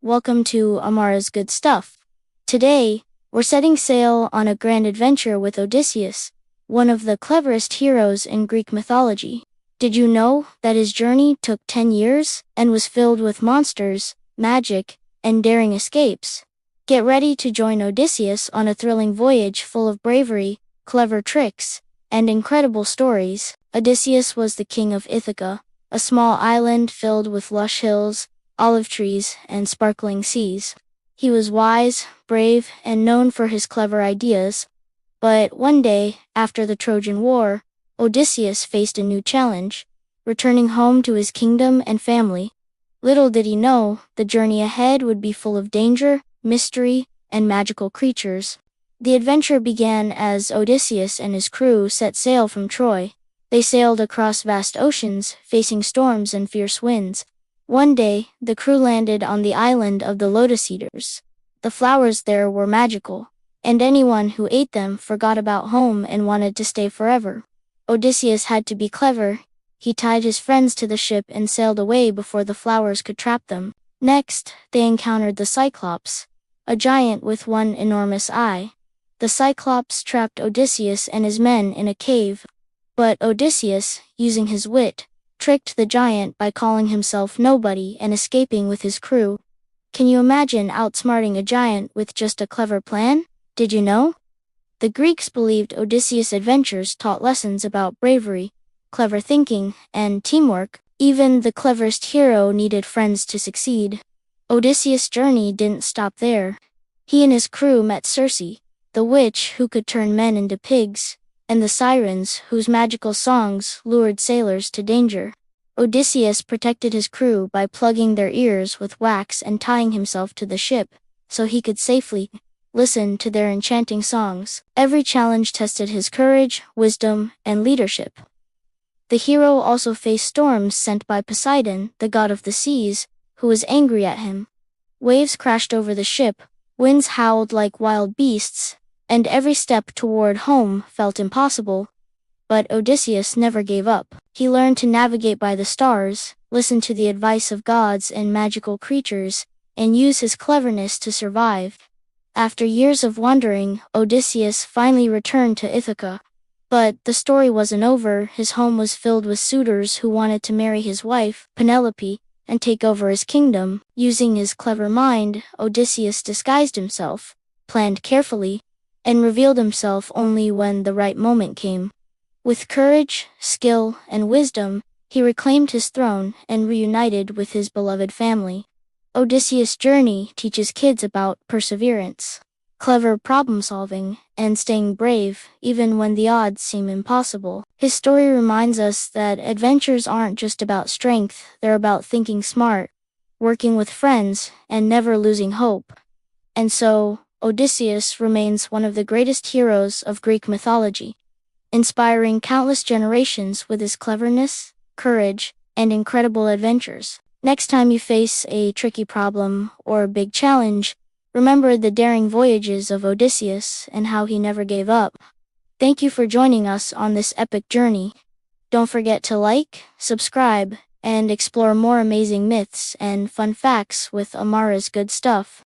welcome to Amara's Good Stuff. Today, we're setting sail on a grand adventure with Odysseus, one of the cleverest heroes in Greek mythology. Did you know that his journey took 10 years and was filled with monsters, magic, and daring escapes? Get ready to join Odysseus on a thrilling voyage full of bravery, clever tricks, and incredible stories. Odysseus was the king of Ithaca, a small island filled with lush hills, olive trees, and sparkling seas. He was wise, brave, and known for his clever ideas. But one day, after the Trojan War, Odysseus faced a new challenge, returning home to his kingdom and family. Little did he know, the journey ahead would be full of danger, mystery, and magical creatures. The adventure began as Odysseus and his crew set sail from Troy. They sailed across vast oceans, facing storms and fierce winds. One day, the crew landed on the island of the lotus eaters. The flowers there were magical, and anyone who ate them forgot about home and wanted to stay forever. Odysseus had to be clever. He tied his friends to the ship and sailed away before the flowers could trap them. Next, they encountered the Cyclops, a giant with one enormous eye. The Cyclops trapped Odysseus and his men in a cave, but Odysseus, using his wit, tricked the giant by calling himself nobody and escaping with his crew. Can you imagine outsmarting a giant with just a clever plan? Did you know? The Greeks believed Odysseus' adventures taught lessons about bravery, clever thinking, and teamwork. Even the cleverest hero needed friends to succeed. Odysseus' journey didn't stop there. He and his crew met Circe, the witch who could turn men into pigs, and the sirens whose magical songs lured sailors to danger. Odysseus protected his crew by plugging their ears with wax and tying himself to the ship, so he could safely listen to their enchanting songs. Every challenge tested his courage, wisdom, and leadership. The hero also faced storms sent by Poseidon, the god of the seas, who was angry at him. Waves crashed over the ship, winds howled like wild beasts, and every step toward home felt impossible. But Odysseus never gave up. He learned to navigate by the stars, listen to the advice of gods and magical creatures, and use his cleverness to survive. After years of wandering, Odysseus finally returned to Ithaca. But the story wasn't over. His home was filled with suitors who wanted to marry his wife, Penelope, and take over his kingdom. Using his clever mind, Odysseus disguised himself, planned carefully, and revealed himself only when the right moment came. With courage, skill, and wisdom, he reclaimed his throne and reunited with his beloved family. Odysseus' journey teaches kids about perseverance, clever problem-solving, and staying brave even when the odds seem impossible. His story reminds us that adventures aren't just about strength, they're about thinking smart, working with friends, and never losing hope. And so, Odysseus remains one of the greatest heroes of Greek mythology, inspiring countless generations with his cleverness, courage, and incredible adventures. Next time you face a tricky problem or a big challenge, remember the daring voyages of Odysseus and how he never gave up. Thank you for joining us on this epic journey. Don't forget to like, subscribe, and explore more amazing myths and fun facts with Amara's Good Stuff.